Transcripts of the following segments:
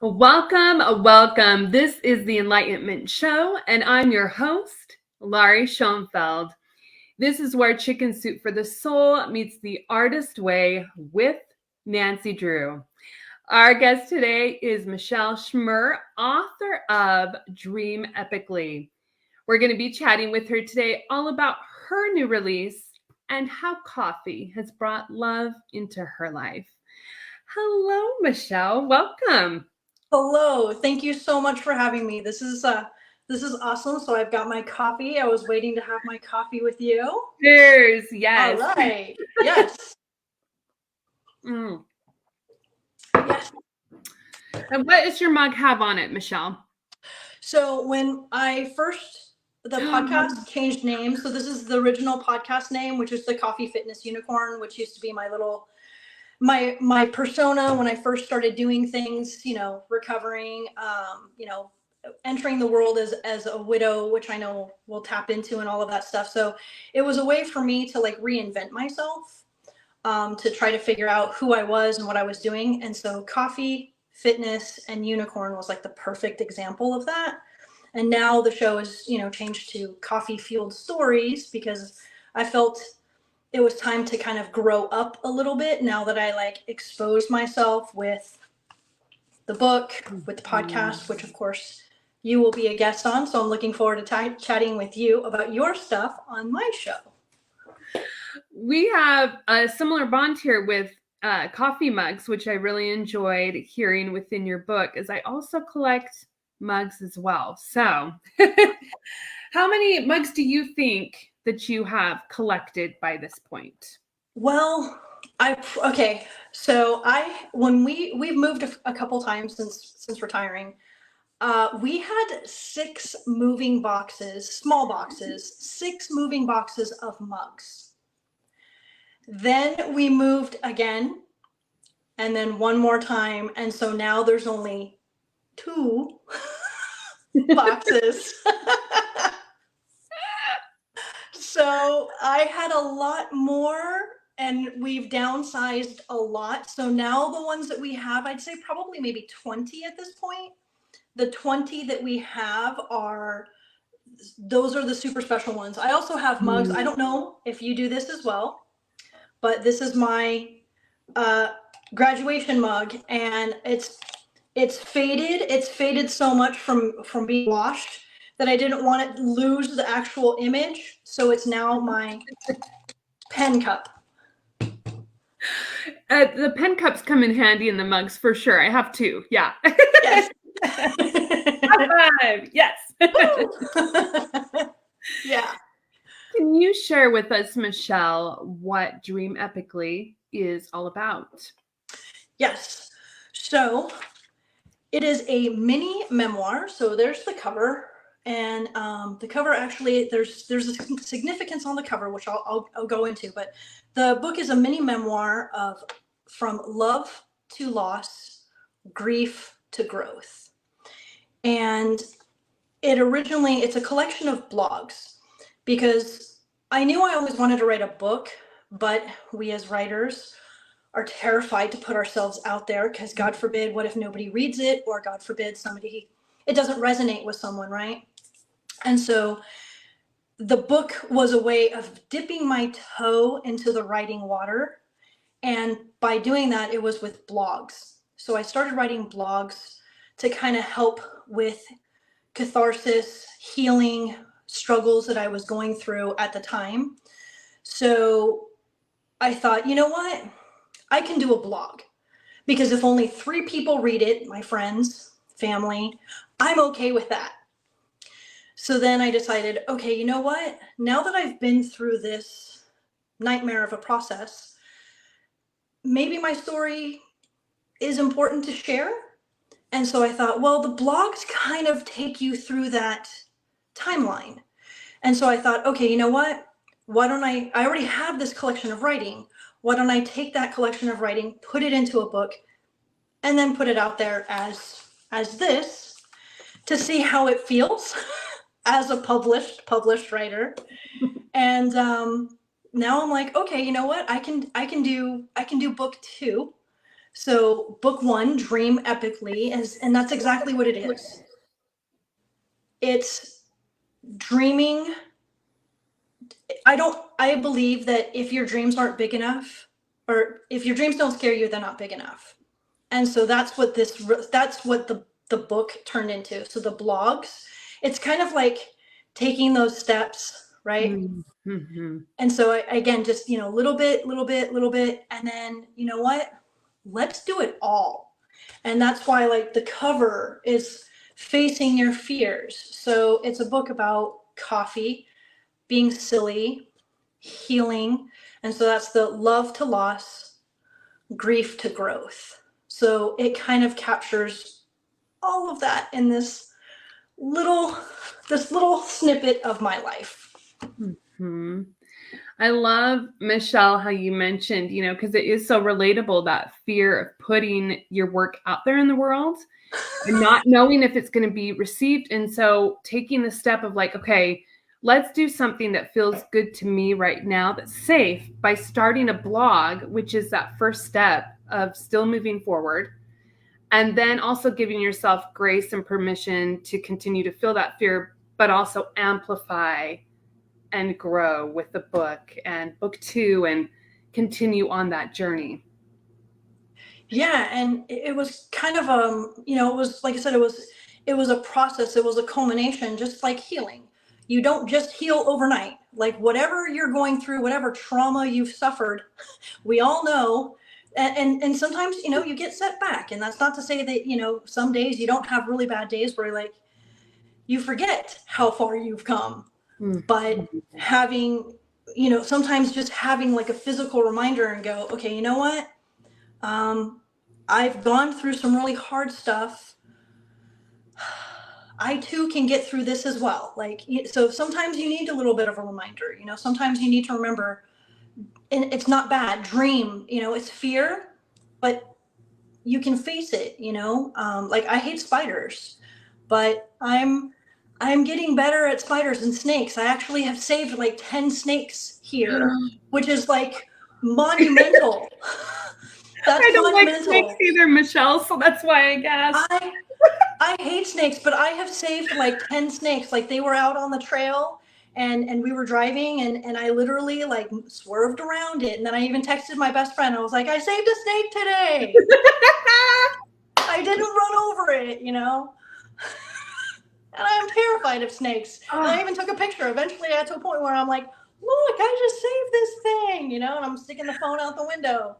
Welcome. This is the Enlightenment Show, and I'm your host, Laurie Schoenfeld. This is where Chicken Soup for the Soul meets the artist way with Nancy Drew. Our guest today is Michelle Schmer, author of Dream Epically. We're going to be chatting with her today all about her new release and how coffee has brought love into her life. Hello, Michelle. Welcome. Hello. Thank you so much for having me. This is awesome. So I've got my coffee. I was waiting to have my coffee with you. Cheers. Yes. All right. Yes. Yes. And what does your mug have on it, Michelle? So when the podcast changed names. So this is the original podcast name, which is the Coffee Fitness Unicorn, which used to be my persona when I first started doing things, recovering, entering the world as a widow, which I know we'll tap into and all of that stuff. So it was a way for me to reinvent myself, to try to figure out who I was and what I was doing. And so coffee, fitness, and unicorn was the perfect example of that. And now the show is, changed to Coffee Fueled Stories because I felt it was time to kind of grow up a little bit now that I exposed myself with the book, with the podcast, which of course you will be a guest on. So I'm looking forward to chatting with you about your stuff on my show. We have a similar bond here with coffee mugs, which I really enjoyed hearing within your book, as I also collect mugs as well. So how many mugs do you think that you have collected by this point? Well, so when we've moved a couple times since retiring. We had 6 moving boxes, small boxes, 6 moving boxes of mugs. Then we moved again, and then one more time, and so now there's only 2 boxes. So I had a lot more, and we've downsized a lot. So now the ones that we have, I'd say probably maybe 20 at this point. The 20 that we have those are the super special ones. I also have mugs. I don't know if you do this as well, but this is my graduation mug, and it's faded. It's faded so much from being washed that I didn't want it to lose the actual image. So it's now my pen cup. The pen cups come in handy in the mugs for sure. I have 2. Yeah. Yes. High five. Yes. Yeah. Can you share with us, Michelle, what Dream Epically is all about? Yes. So it is a mini memoir. So there's the cover, and the cover actually there's a significance on the cover, which I'll go into. But the book is a mini memoir of from love to loss, grief to growth. And it's a collection of blogs, because I knew I always wanted to write a book, but we as writers are terrified to put ourselves out there because God forbid, what if nobody reads it, or God forbid it doesn't resonate with someone, right? And so the book was a way of dipping my toe into the writing water. And by doing that, it was with blogs. So I started writing blogs to kind of help with catharsis, healing, struggles that I was going through at the time. So I thought, you know what? I can do a blog, because if only 3 people read it, my friends, family, I'm okay with that. So then I decided, okay, you know what? Now that I've been through this nightmare of a process, maybe my story is important to share. And so I thought, well, the blogs kind of take you through that timeline. And so I thought, okay, you know what? Why don't I already have this collection of writing. Why don't I take that collection of writing, put it into a book, and then put it out there as this, to see how it feels as a published writer. And now I'm like, okay, you know what? I can do book 2, So book one, Dream Epically, and that's exactly what it is. It's dreaming. I believe that if your dreams aren't big enough, or if your dreams don't scare you, they're not big enough. And so that's what the book turned into. So the blogs, it's kind of like taking those steps, right? Mm-hmm. And so again, just, little bit, little bit, little bit. And then, you know what? Let's do it all. And that's why, like, the cover is facing your fears. So it's a book about coffee, being silly, healing. And so that's the love to loss, grief to growth. So it kind of captures all of that in little this little snippet of my life. Mm-hmm. I love, Michelle, how you mentioned, because it is so relatable, that fear of putting your work out there in the world and not knowing if it's going to be received. And so taking the step of like, okay, let's do something that feels good to me right now, that's safe, by starting a blog, which is that first step of still moving forward. And then also giving yourself grace and permission to continue to feel that fear, but also amplify and grow with the book and book two and continue on that journey. Yeah, and it was kind of it was, like I said, it was a process, it was a culmination, just like healing. You don't just heal overnight. Like, whatever you're going through, whatever trauma you've suffered, we all know. And sometimes, you get set back, and that's not to say that, some days you don't have really bad days where, like, you forget how far you've come. But having, sometimes just having like a physical reminder and go, okay, you know what? I've gone through some really hard stuff. I too can get through this as well. Like, so sometimes you need a little bit of a reminder, sometimes you need to remember, and it's not bad. Dream, it's fear, but you can face it, like, I hate spiders, but I'm getting better at spiders and snakes. I actually have saved like 10 snakes here, which is like monumental. That's I don't like snakes monumental. either, Michelle, so that's why I guessed. I hate snakes, but I have saved like 10 snakes. Like, they were out on the trail, and we were driving, and I literally like swerved around it. And then I even texted my best friend. I was like, I saved a snake today. I didn't run over it, And I am terrified of snakes. And I even took a picture. Eventually I got to a point where I'm like, look, I just saved this thing, and I'm sticking the phone out the window.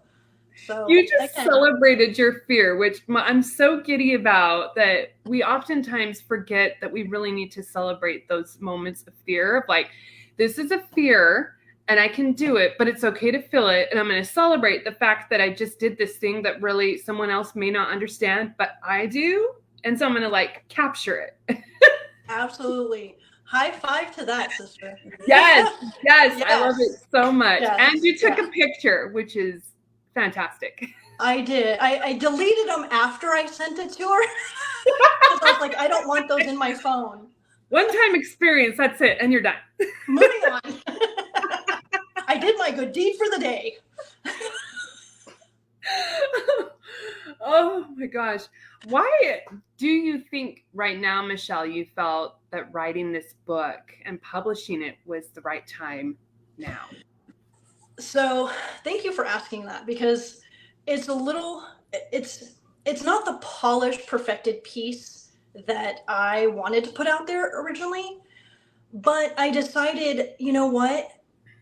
So you just celebrated your fear, which I'm so giddy about, that we oftentimes forget that we really need to celebrate those moments of fear, of like, this is a fear and I can do it, but it's okay to feel it. And I'm going to celebrate the fact that I just did this thing that really someone else may not understand, but I do. And so I'm going to like capture it. Absolutely. High five to that, sister. Yes. I love it so much. Yes. And you took a picture, which is fantastic. I did. I deleted them after I sent it to her. Because I was like, I don't want those in my phone. One-time experience, that's it, and you're done. Moving on. I did my good deed for the day. Oh my gosh. Why do you think right now, Michelle, you felt that writing this book and publishing it was the right time now? So thank you for asking that, because it's not the polished, perfected piece that I wanted to put out there originally. But I decided, you know what?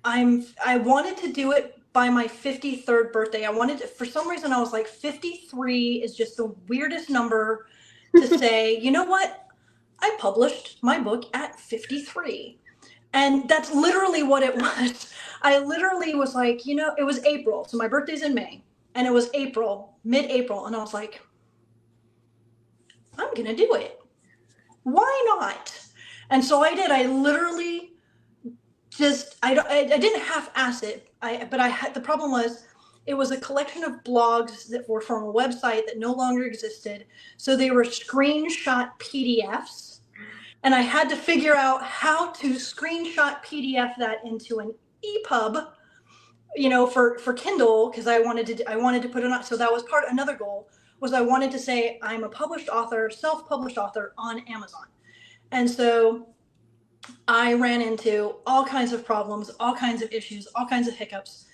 I wanted to do it by my 53rd birthday. I wanted to, for some reason, I was like, 53 is just the weirdest number to say, you know what? I published my book at 53. And that's literally what it was. I literally was like, it was April. So my birthday's in May. And it was April, mid-April. And I was like, I'm going to do it. Why not? And so I did. I literally I didn't half-ass it. The problem was, it was a collection of blogs that were from a website that no longer existed. So they were screenshot PDFs. And I had to figure out how to screenshot PDF that into an EPUB for Kindle, because I wanted to put it on. So that was another goal was I wanted to say I'm a published author, self-published author on Amazon. And so I ran into all kinds of problems, all kinds of issues, all kinds of hiccups.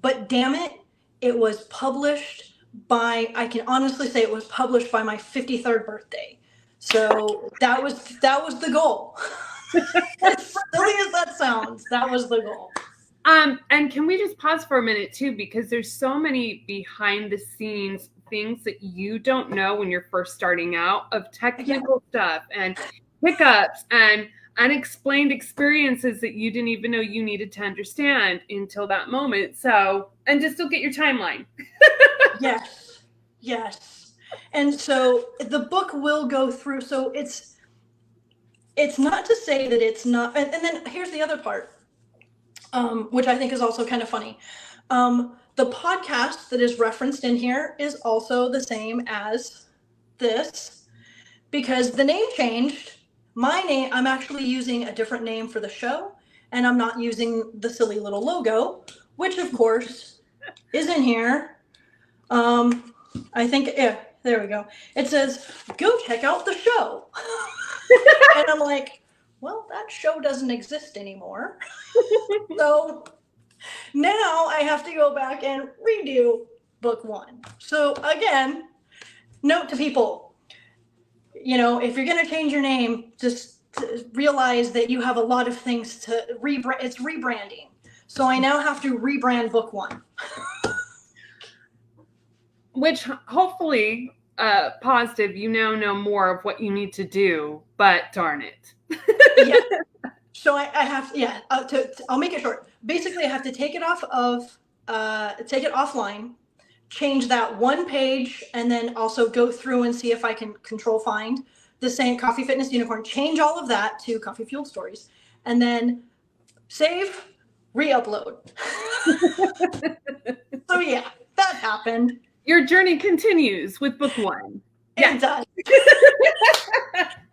But damn it, it was published I can honestly say it was published by my 53rd birthday. So that was the goal. As silly as that sounds, that was the goal. And can we just pause for a minute too, because there's so many behind the scenes things that you don't know when you're first starting out, of technical stuff and hiccups and unexplained experiences that you didn't even know you needed to understand until that moment. So, and just still get your timeline. Yes. And so the book will go through. So it's not to say that it's not. And then here's the other part, which I think is also kind of funny. The podcast that is referenced in here is also the same as this, because the name changed. My name, I'm actually using a different name for the show, and I'm not using the silly little logo, which of course is in here. I think, yeah, there we go. It says, go check out the show. And I'm like, well, that show doesn't exist anymore. So now I have to go back and redo book one. So again, note to people, if you're going to change your name, just realize that you have a lot of things to rebrand. It's rebranding. So I now have to rebrand book one. Which hopefully, positive, you now know more of what you need to do, but darn it. Yeah. So I have, I'll make it short. Basically, I have to take it offline, change that one page, and then also go through and see if I can control find the same Coffee Fitness Unicorn, change all of that to Coffee Fueled Stories, and then save, re-upload. So yeah, that happened. Your journey continues with book one. It does.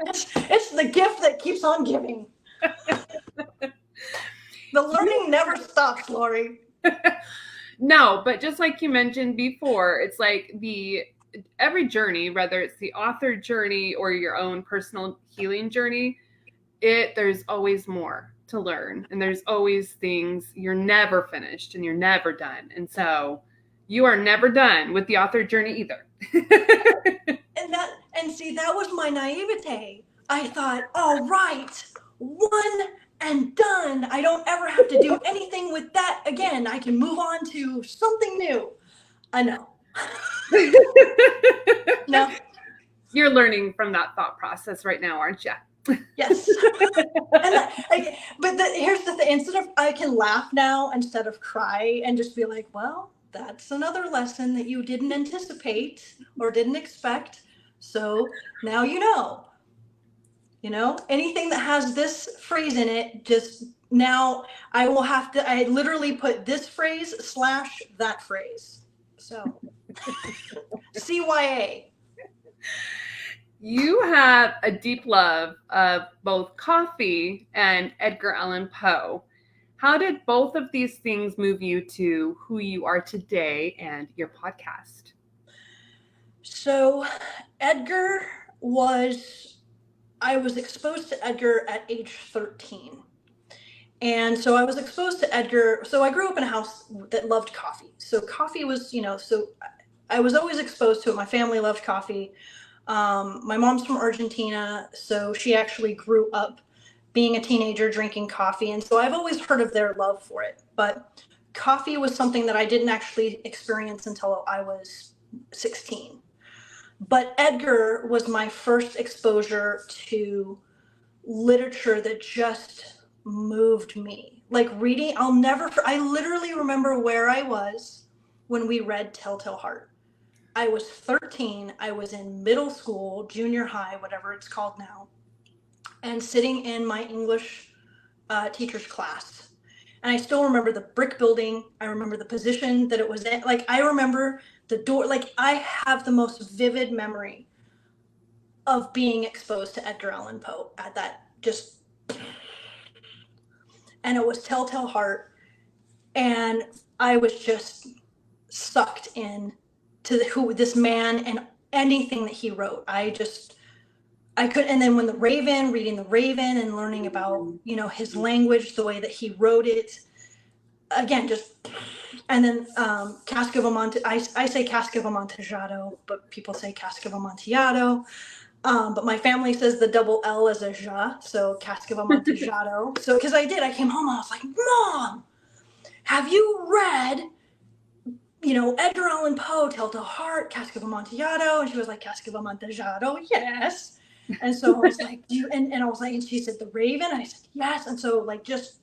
It's the gift that keeps on giving. The learning never stops, Lori. No, but just like you mentioned before, it's like every journey, whether it's the author journey or your own personal healing journey, there's always more to learn, and there's always things. You're never finished and you're never done. And so you are never done with the author journey either. And see, that was my naivete. I thought, all right, one and done. I don't ever have to do anything with that again. I can move on to something new. I know. No. You're learning from that thought process right now, aren't you? Yes. Here's the thing. I can laugh now instead of cry and just be like, well, that's another lesson that you didn't anticipate or didn't expect. So now you know. Anything that has this phrase in it, just now I literally put this phrase / that phrase. So CYA. You have a deep love of both coffee and Edgar Allan Poe. How did both of these things move you to who you are today and your podcast? So I was exposed to Edgar at age 13. And so I was exposed to Edgar. So I grew up in a house that loved coffee. So coffee was, so I was always exposed to it. My family loved coffee. My mom's from Argentina, so she actually grew up being a teenager drinking coffee. And so I've always heard of their love for it. But coffee was something that I didn't actually experience until I was 16. But Edgar was my first exposure to literature that just moved me. Like reading, I literally remember where I was when we read Telltale Heart. I was 13. I was in middle school, junior high, whatever it's called now, and sitting in my English teacher's class. And I still remember the brick building. I remember the position that it was in. Like, I remember the door. Like, I have the most vivid memory of being exposed to Edgar Allan Poe at that and it was Telltale Heart. And I was just sucked in to who this man and anything that he wrote. I could, and then when reading the Raven and learning about, his language, the way that he wrote it, again, just, and then Cask of Amontillado, I say Cask of Amontillado, but people say Cask of Amontillado. But my family says the double L is a ja, so Cask of Amontillado. So, because I came home and I was like, Mom, have you read, Edgar Allan Poe, Tell to Heart, Cask of Amontillado? And she was like, Cask of Amontillado, yes. And so I was like, and I was like, and she said, The Raven? And I said, yes. And so, like, just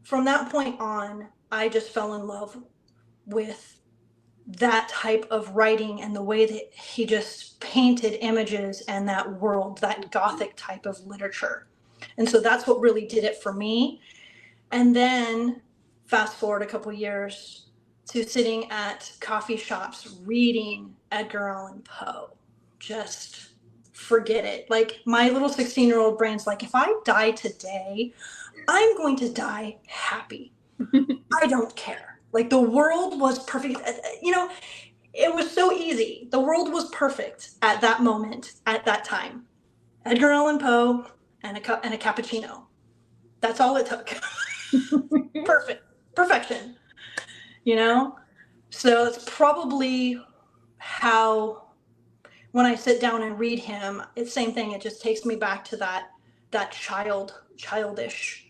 from that point on, I just fell in love with that type of writing and the way that he just painted images and that world, that Gothic type of literature. And so that's what really did it for me. And then fast forward a couple years to sitting at coffee shops reading Edgar Allan Poe. Just forget it. Like, my little 16-year-old brain's like, if I die today, I'm going to die happy. I don't care. Like, the world was perfect. It was so easy. The world was perfect at that moment, at that time. Edgar Allan Poe and a cappuccino. That's all it took. Perfection. So it's probably how, when I sit down and read him, it's the same thing. It just takes me back to that childish,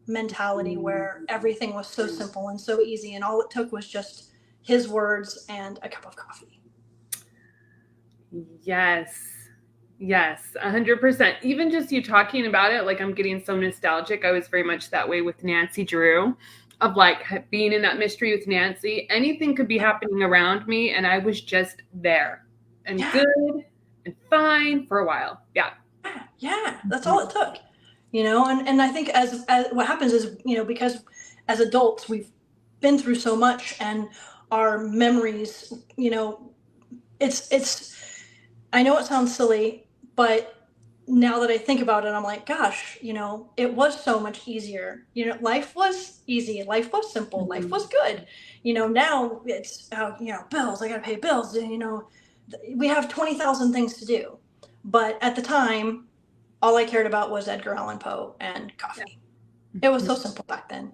mentality where everything was so simple and so easy, and all it took was just his words and a cup of coffee. Yes, 100%. Even just you talking about it, like, I'm getting so nostalgic. I was very much that way with Nancy Drew, of like being in that mystery with Nancy. Anything could be happening around me, and I was just there and good and fine for a while. Yeah, that's all it took. And I think as what happens is, because as adults we've been through so much, and our memories, it's I know it sounds silly, but now that I think about it, I'm like, gosh, it was so much easier. Life was easy, life was simple, life was good. Now it's bills, I gotta pay bills, we have 20,000 things to do. But at the time, all I cared about was Edgar Allan Poe and coffee. It was so simple back then.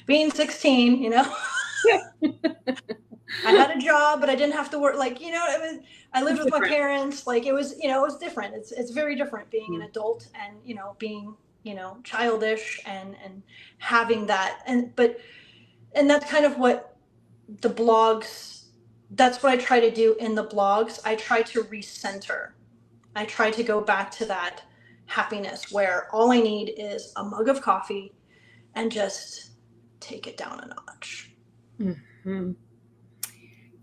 Being 16, I had a job, but I didn't have to work. Like, I lived with my parents. Like, it was, it was different. It's very different being an adult and, being, childish and having that. And that's kind of what the blogs, that's what I try to do in the blogs. I try to recenter. I try to go back to that happiness where all I need is a mug of coffee and just take it down a notch. Mm-hmm.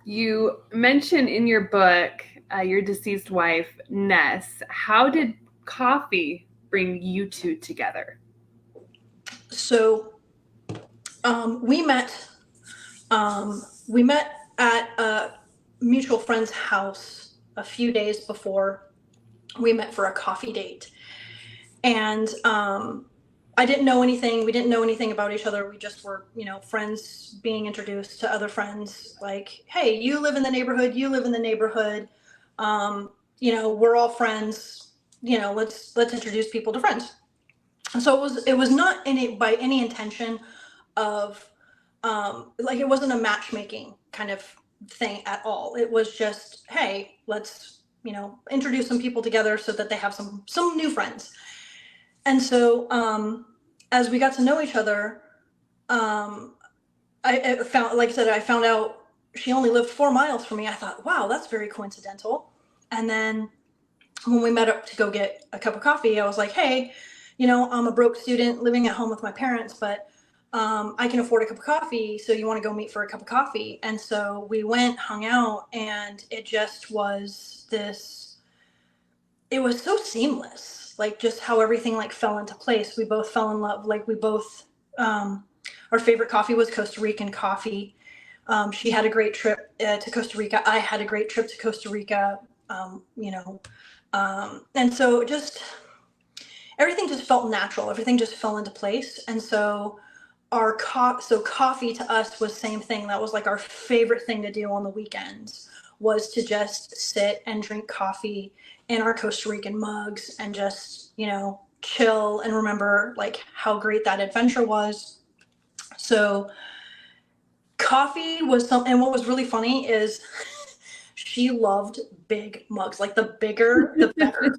You mentioned in your book your deceased wife, Ness. How did coffee bring you two together? So we met at a mutual friend's house a few days before we met for a coffee date. And I didn't know anything. We didn't know anything about each other. We just were, friends being introduced to other friends. Like, hey, you live in the neighborhood. You live in the neighborhood. We're all friends. Let's introduce people to friends. And so it was not by any intention of it wasn't a matchmaking kind of thing at all. It was just, hey, let's introduce some people together so that they have some new friends. And so as we got to know each other, I found out she only lived 4 miles from me. I thought, wow, that's very coincidental. And then when we met up to go get a cup of coffee, I was like, hey, I'm a broke student living at home with my parents, but I can afford a cup of coffee. So you want to go meet for a cup of coffee? And so we went, hung out, and it just was it was so seamless. Like, just how everything fell into place. We both fell in love. Like, we both, our favorite coffee was Costa Rican coffee. She had a great trip to Costa Rica. I had a great trip to Costa Rica, and so everything just felt natural. Everything just fell into place. And so so coffee to us was same thing. That was like our favorite thing to do on the weekends, was to just sit and drink coffee in our Costa Rican mugs and just, chill and remember like how great that adventure was. So coffee was something, and what was really funny is she loved big mugs, like the bigger, the better.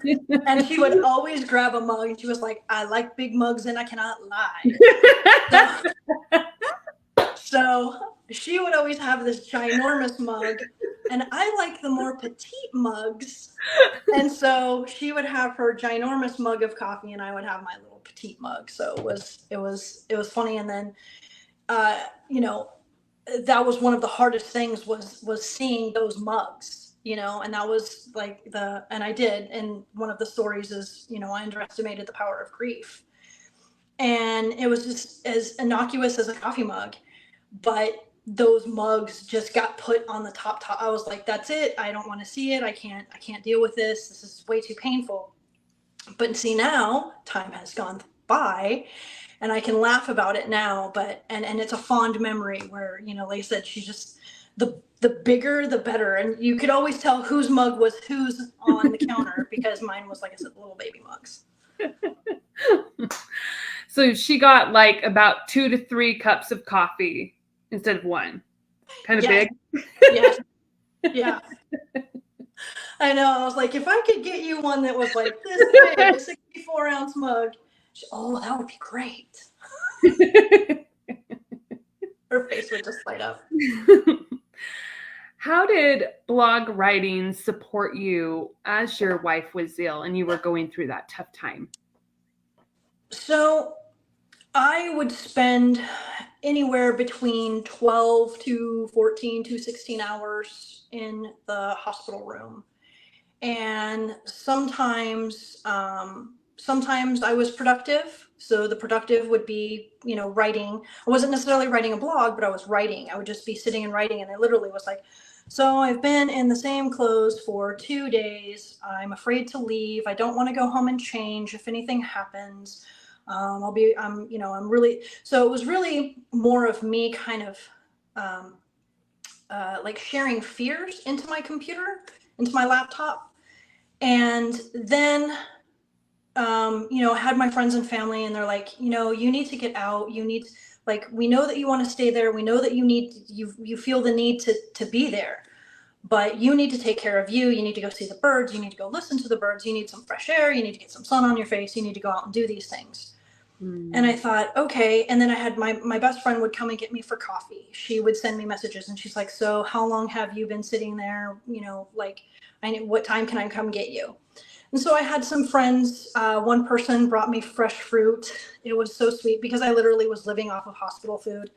And she would always grab a mug and she was like, I like big mugs and I cannot lie. So she would always have this ginormous mug, and I like the more petite mugs. And so she would have her ginormous mug of coffee, and I would have my little petite mug. So it was funny. And then, that was one of the hardest things was seeing those mugs, and that was like and I did. And one of the stories is, I underestimated the power of grief, and it was just as innocuous as a coffee mug. But those mugs just got put on the top. I was like, that's it. I don't want to see it. I can't deal with this. This is way too painful. But see, now time has gone by and I can laugh about it now, but, and it's a fond memory where, like I said, she just, the bigger, the better. And you could always tell whose mug was whose on the counter, because mine was, like I said, little baby mugs. So she got like about 2 to 3 cups of coffee instead of one. Kind of big. Yes. Yeah. I know. I was like, if I could get you one that was like this big, a 64-ounce mug, that would be great. Her face would just light up. How did blog writing support you as your wife was ill and you were going through that tough time? So I would spend anywhere between 12 to 14 to 16 hours in the hospital room. And sometimes I was productive. So the productive would be, writing. I wasn't necessarily writing a blog, but I was writing. I would just be sitting and writing. And I literally was like, so I've been in the same clothes for 2 days. I'm afraid to leave. I don't want to go home and change if anything happens. I'm really, so it was really more of me kind of like sharing fears into my computer, into my laptop. And then, I had my friends and family, and they're like, you need to get out. You need, like, we know that you want to stay there. We know that you feel the need to be there, but you need to take care of you. You need to go see the birds. You need to go listen to the birds. You need some fresh air. You need to get some sun on your face. You need to go out and do these things. And I thought, okay. And then I had my best friend would come and get me for coffee. She would send me messages and she's like, so how long have you been sitting there? What time can I come get you? And so I had some friends. One person brought me fresh fruit. It was so sweet because I literally was living off of hospital food.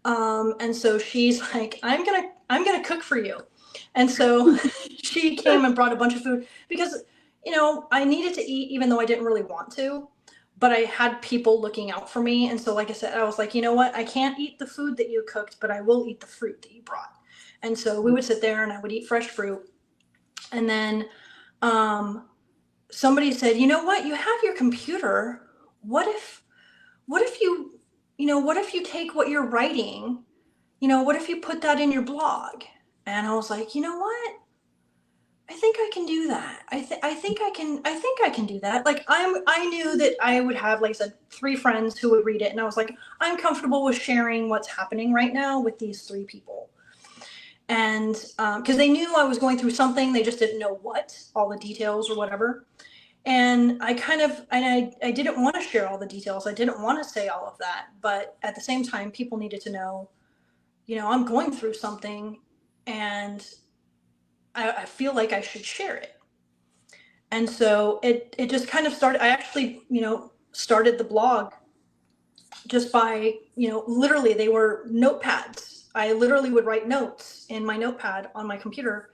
And so she's like, I'm gonna cook for you. And so she came and brought a bunch of food because, I needed to eat even though I didn't really want to, but I had people looking out for me. And so, like I said, I was like, you know what? I can't eat the food that you cooked, but I will eat the fruit that you brought. And so we would sit there and I would eat fresh fruit. And then, somebody said, you know what, you have your computer. What if you take what you're writing, what if you put that in your blog? And I was like, you know what? I think I can do that. I think I can do that. Like I knew that I would have, like I said, 3 friends who would read it. And I was like, I'm comfortable with sharing what's happening right now with these 3 people. And, cause they knew I was going through something, they just didn't know what, all the details or whatever. And I didn't want to share all the details. I didn't want to say all of that, but at the same time, people needed to know, I'm going through something and I feel like I should share it. And so it just kind of started. I actually, started the blog just by, literally they were notepads. I literally would write notes in my notepad on my computer.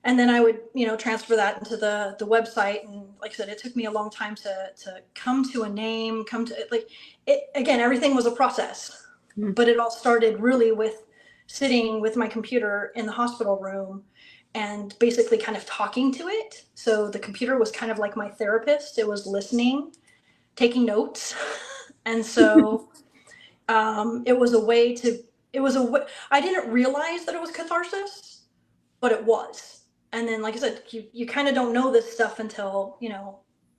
And then I would, transfer that into the website. And like I said, it took me a long time to come to a name, again, everything was a process, but it all started really with sitting with my computer in the hospital room and basically kind of talking to it. So the computer was kind of like my therapist. It was listening, taking notes. And so it was a way to, I didn't realize that it was catharsis, but it was. And then, like I said, you kind of don't know this stuff until,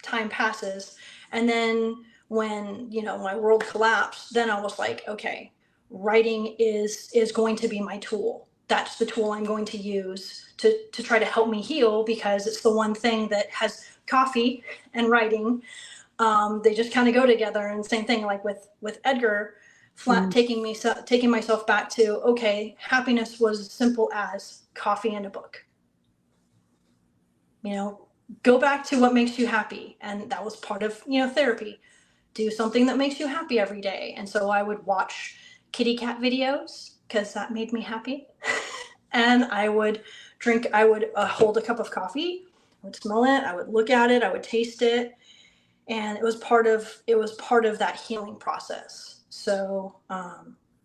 time passes. And then when, my world collapsed, then I was like, okay, writing is going to be my tool. That's the tool I'm going to use to try to help me heal, because it's the one thing that has coffee and writing. They just kind of go together. And same thing, like with Edgar, taking myself back to, okay, happiness was as simple as coffee and a book. Go back to what makes you happy. And that was part of, therapy. Do something that makes you happy every day. And so I would watch kitty cat videos because that made me happy. And I would hold a cup of coffee, I would smell it, I would look at it, I would taste it. And it was part of that healing process. So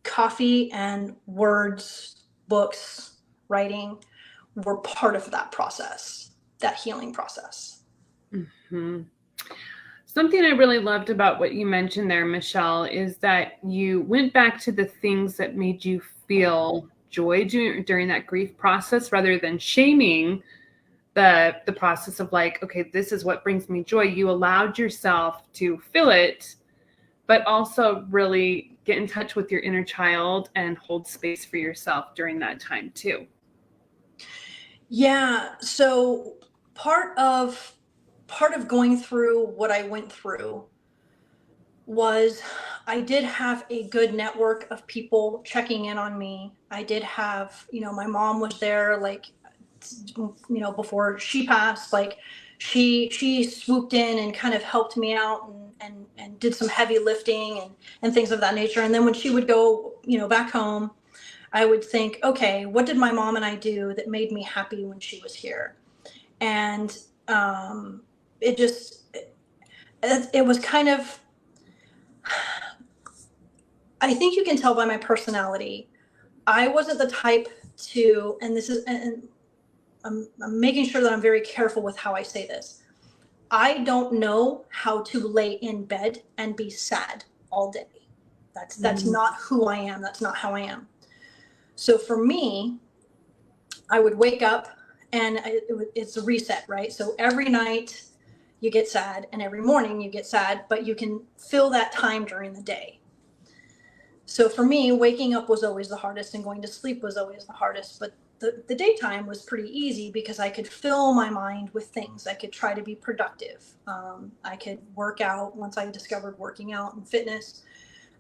coffee and words, books, writing were part of that process, that healing process. Mm-hmm. Something I really loved about what you mentioned there, Michelle, is that you went back to the things that made you feel joy during that grief process, rather than shaming the process of like, okay, this is what brings me joy. You allowed yourself to feel it, but also really get in touch with your inner child and hold space for yourself during that time too. Yeah. So part of going through what I went through was I did have a good network of people checking in on me. I did have, my mom was there, like, before she passed, like she swooped in and kind of helped me out and did some heavy lifting and things of that nature. And then when she would go, back home, I would think, okay, what did my mom and I do that made me happy when she was here? And it was kind of, I think you can tell by my personality, I wasn't the type to, and this is, and I'm making sure that I'm very careful with how I say this. I don't know how to lay in bed and be sad all day. That's not who I am. That's not how I am. So for me, I would wake up and it's a reset, right? So every night you get sad and every morning you get sad, but you can fill that time during the day. So for me, waking up was always the hardest and going to sleep was always the hardest, but the daytime was pretty easy because I could fill my mind with things. I could try to be productive. I could work out once I discovered working out and fitness.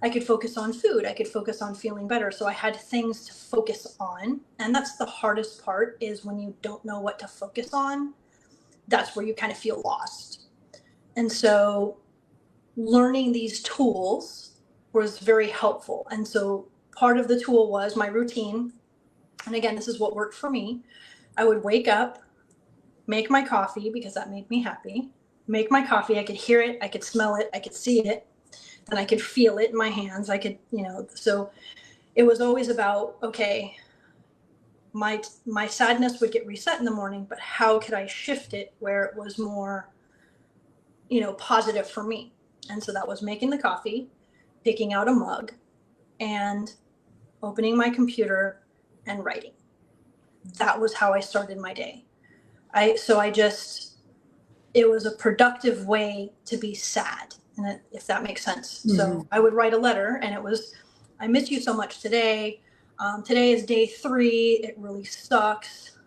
I could focus on food. I could focus on feeling better. So I had things to focus on. And that's the hardest part, is when you don't know what to focus on. That's where you kind of feel lost. And so learning these tools was very helpful. And so part of the tool was my routine. And again, this is what worked for me. I would wake up, make my coffee because that made me happy. Make my coffee. I could hear it. I could smell it. I could see it. And I could feel it in my hands. I could, so it was always about, okay, my sadness would get reset in the morning, but how could I shift it where it was more, positive for me? And so that was making the coffee, picking out a mug, and opening my computer and writing. That was how I started my day. It was a productive way to be sad, and if that makes sense. Mm-hmm. So I would write a letter, and it was, I miss you so much today. Today is day 3. It really sucks.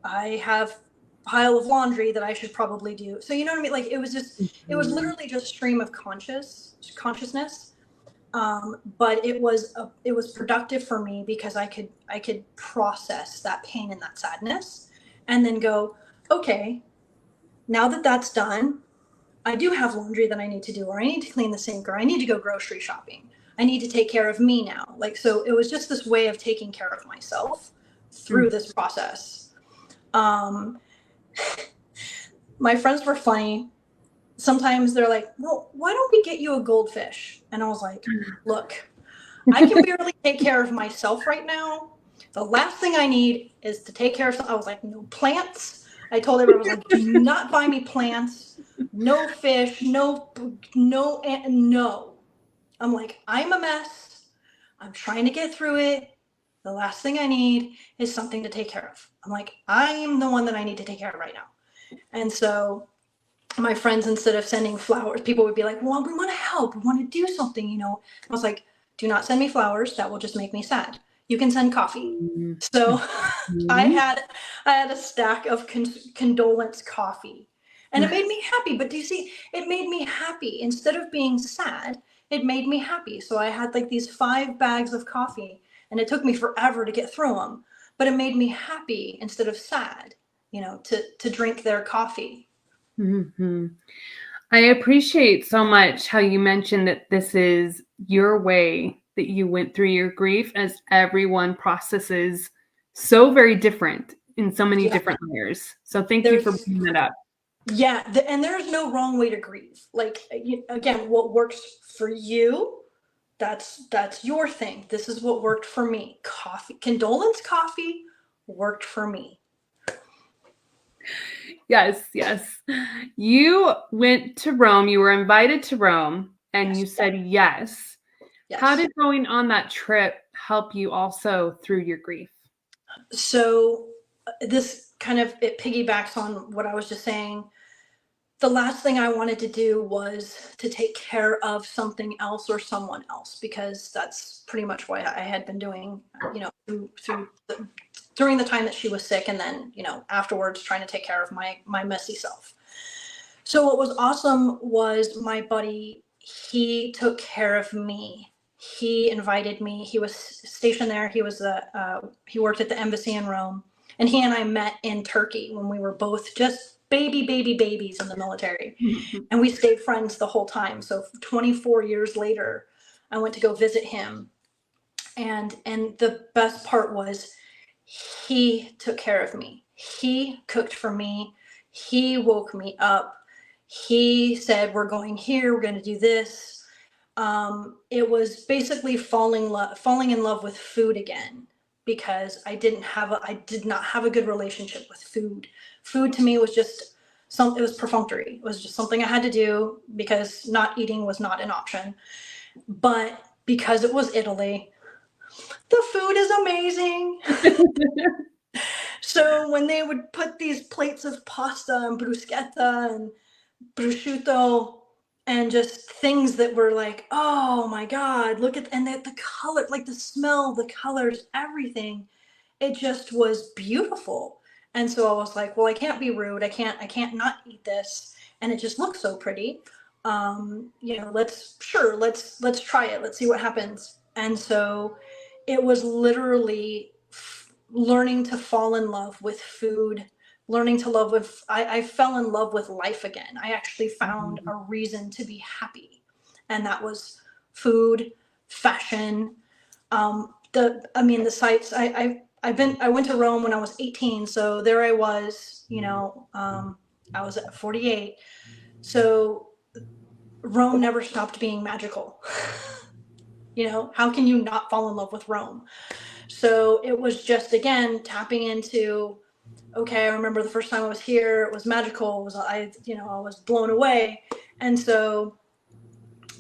I have a pile of laundry that I should probably do. So you know what I mean? Like it was literally just stream of consciousness. But it was productive for me because I could process that pain and that sadness and then go, okay, now that that's done, I do have laundry that I need to do, or I need to clean the sink, or I need to go grocery shopping. I need to take care of me now. Like, so it was just this way of taking care of myself through this process. My friends were funny. Sometimes they're like, well, why don't we get you a goldfish? And I was like, look, I can barely take care of myself right now. The last thing I need is to take care of something. I was like, no plants. I told everyone, I was like, do not buy me plants, no fish, no. I'm like, I'm a mess. I'm trying to get through it. The last thing I need is something to take care of. I'm like, I'm the one that I need to take care of right now. And so my friends, instead of sending flowers, people would be like, well, we want to help. We want to do something, you know. I was like, do not send me flowers. That will just make me sad. You can send coffee. So I had a stack of condolence coffee, and it made me happy. But do you see, it made me happy. Instead of being sad, it made me happy. So I had like these 5 bags of coffee, and it took me forever to get through them, but it made me happy instead of sad, you know, to drink their coffee. Mm-hmm. I appreciate so much how you mentioned that this is your way that you went through your grief, as everyone processes so very different in so many Yeah. different layers. So thank you for bringing that up. Yeah, and there's no wrong way to grieve. Like, again, what works for you, that's your thing. This is what worked for me. Coffee, condolence coffee worked for me. Yes, yes. You went to Rome, you were invited to Rome, and Yes. you said yes. Yes. How did going on that trip help you also through your grief? So this kind of, it piggybacks on what I was just saying. The last thing I wanted to do was to take care of something else or someone else, because that's pretty much what I had been doing, you know, during the time that she was sick, and then, you know, afterwards trying to take care of my messy self. So what was awesome was my buddy, he took care of me. He invited me. He was stationed there. He worked at the embassy in Rome, and he and I met in Turkey when we were both just babies in the military, and we stayed friends the whole time. So 24 years later, I went to go visit him, and the best part was he took care of me. He cooked for me. He woke me up. He said, we're going here, we're going to do this. It was basically falling in love with food again, because I did not have a good relationship with food. Food to me was just it was perfunctory. It was just something I had to do because not eating was not an option. But because it was Italy, the food is amazing. So when they would put these plates of pasta and bruschetta and prosciutto and just things that were like, oh my God, look at, and the color, like the smell, the colors, everything, it just was beautiful. And so I was like, well, I can't be rude. I can't not eat this. And it just looks so pretty. You know, let's try it. Let's see what happens. And so it was literally learning to fall in love with food, learning to love with, I fell in love with life again. I actually found a reason to be happy. And that was food, fashion, the sites. I went to Rome when I was 18. So there I was, you know, I was at 48. So Rome never stopped being magical. You know, how can you not fall in love with Rome? So it was just, again, tapping into, okay, I remember the first time I was here, it was magical. I was blown away. And so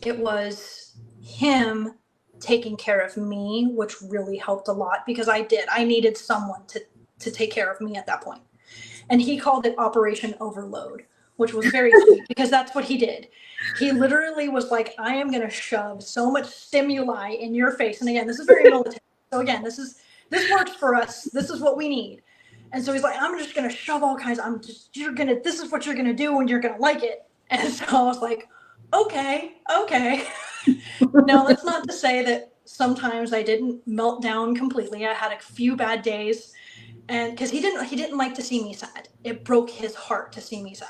it was him taking care of me, which really helped a lot, because I needed someone to take care of me at that point. And he called it Operation Overload, which was very sweet, because that's what he did. He literally was like, I am going to shove so much stimuli in your face. And again, this is very military. So again, this works for us. This is what we need. And so he's like, I'm just going to shove all kinds. This is what you're going to do, and you're going to like it. And so I was like, okay. Now, that's not to say that sometimes I didn't melt down completely. I had a few bad days, and because he didn't like to see me sad. It broke his heart to see me sad.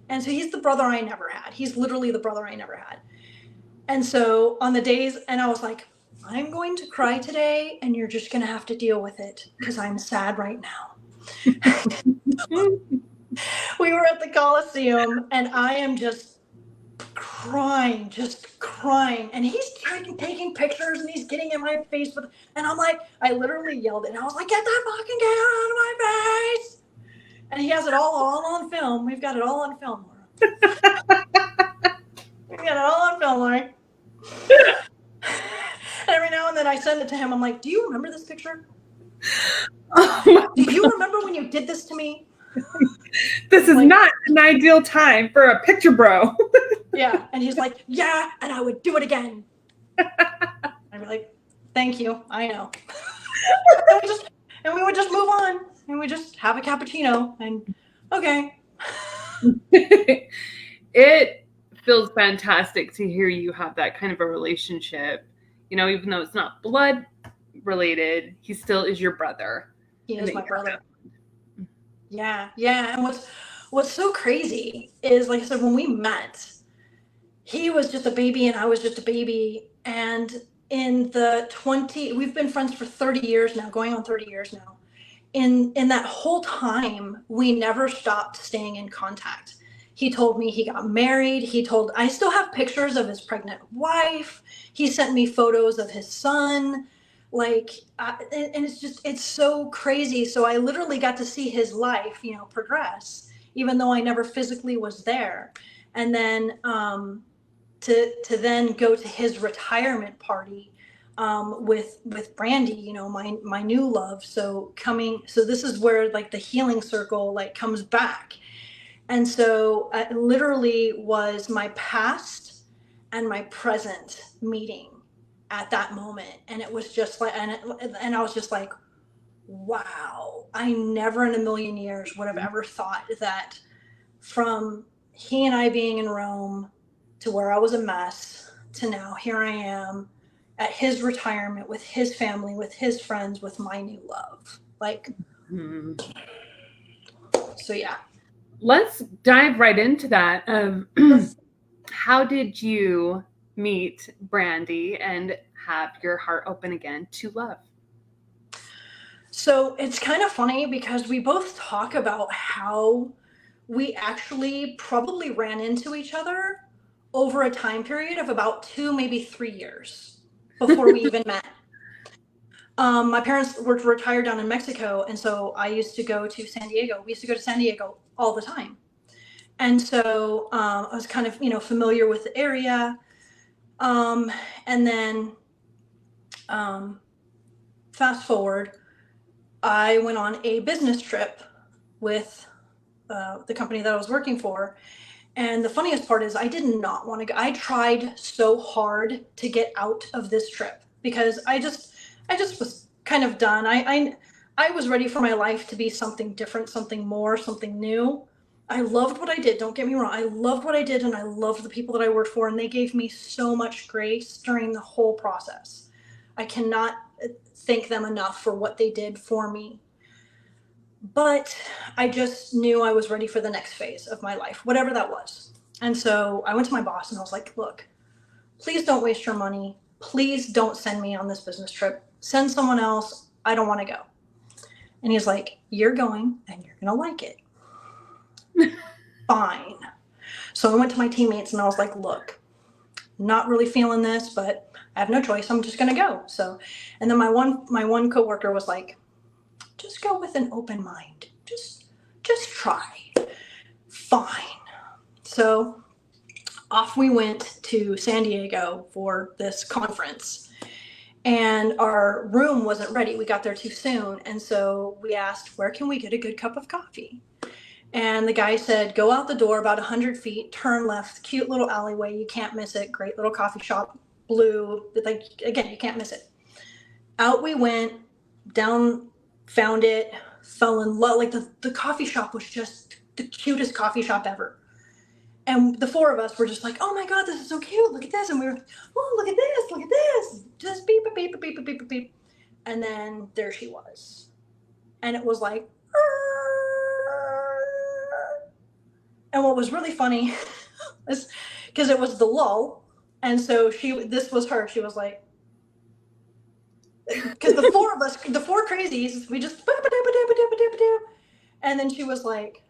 And so he's the brother I never had. He's literally the brother I never had. And so on the days, and I was like, I'm going to cry today, and you're just going to have to deal with it, because I'm sad right now. We were at the Coliseum, and I am just just crying. And he's taking pictures and he's getting in my face and I'm like, I literally yelled it. And I was like, get that fucking guy out of my face. And he has it all on film. We've got it all on film, Laura. We've got it all on film, Laura. And every now and then I send it to him. I'm like, do you remember this picture? Do you remember when you did this to me? This is not an ideal time for a picture, bro. Yeah. And he's like, yeah, and I would do it again. I'd be like, thank you. I know. and we would just move on. And we just have a cappuccino. And okay. It feels fantastic to hear you have that kind of a relationship. You know, even though it's not blood related, he still is your brother. He is my brother. Yeah. And what's so crazy is, like I said, when we met, he was just a baby and I was just a baby. And we've been friends for 30 years now, going on 30 years now. In that whole time, we never stopped staying in contact. He told me he got married. I still have pictures of his pregnant wife. He sent me photos of his son. And it's so crazy. So I literally got to see his life, progress, even though I never physically was there. And then to then go to his retirement party with Brandy, my new love. So this is where like the healing circle like comes back. And so it literally was my past and my present meeting at that moment. And it was just like, and I was just like, wow, I never in a million years would have ever thought that from he and I being in Rome to where I was a mess to now here I am at his retirement with his family, with his friends, with my new love. Like, so yeah. Let's dive right into that. How did you meet Brandy and have your heart open again to love? So it's kind of funny because we both talk about how we actually probably ran into each other over a time period of about 2, maybe 3 years before we even met. My parents were retired down in Mexico, and so I used to go to San Diego. We used to go to San Diego all the time. And so I was kind of, familiar with the area. And then fast forward, I went on a business trip with the company that I was working for. And the funniest part is I did not want to go. I tried so hard to get out of this trip because I just was kind of done. I was ready for my life to be something different, something more, something new. I loved what I did. Don't get me wrong. I loved what I did and I loved the people that I worked for, and they gave me so much grace during the whole process. I cannot thank them enough for what they did for me. But I just knew I was ready for the next phase of my life, whatever that was. And so I went to my boss and I was like, look, please don't waste your money. Please don't send me on this business trip. Send someone else. I don't want to go. And he's like, you're going and you're going to like it. Fine. So I went to my teammates and I was like, look, not really feeling this, but I have no choice. I'm just going to go. So, and then my one coworker was like, just go with an open mind. Just try. Fine. So off we went to San Diego for this conference, and our room wasn't ready. We got there too soon. And so we asked, where can we get a good cup of coffee? And the guy said, go out the door about 100 feet, turn left, cute little alleyway. You can't miss it. Great little coffee shop, blue. Like, again, you can't miss it. Out we went, down, found it, fell in love. Like the coffee shop was just the cutest coffee shop ever. And the four of us were just like, oh my God, this is so cute. Look at this. And we were, oh, look at this. Look at this. Just beep, beep, beep, beep, beep, beep, beep. And then there she was. And it was like, and what was really funny is because it was the lull. And so this was her. She was like, because the four of us, the four crazies, we just, and then she was like,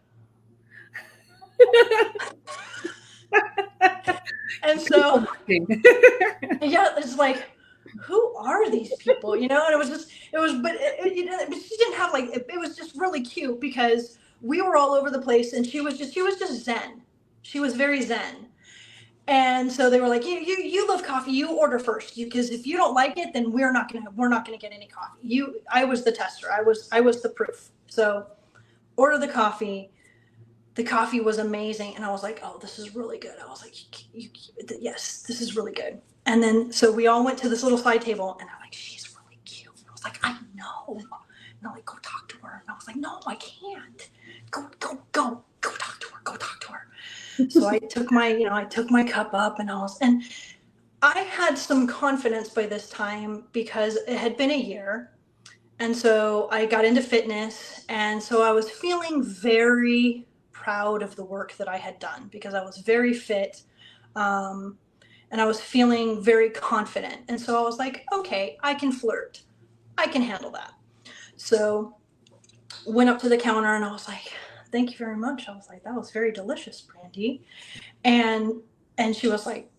And so, yeah, it's like, who are these people? And it was just, but she didn't have like, it was just really cute because we were all over the place and she was just zen. She was very zen. And so they were like, you love coffee, you order first, because if you don't like it, then we're not gonna get any coffee. I was the tester. I was the proof. So order the coffee. The coffee was amazing. And I was like, oh, this is really good. I was like, yes, this is really good. And then, so we all went to this little side table and I'm like, she's really cute. And I was like, I know. And I'm like, go talk to her. And I was like, no, I can't. Go talk to her. Go talk to her. So I took my cup up and I had some confidence by this time because it had been a year. And so I got into fitness. And so I was feeling very proud of the work that I had done because I was very fit. And I was feeling very confident. And so I was like, okay, I can flirt. I can handle that. So went up to the counter and I was like, thank you very much. I was like, that was very delicious, Brandy. And she was like,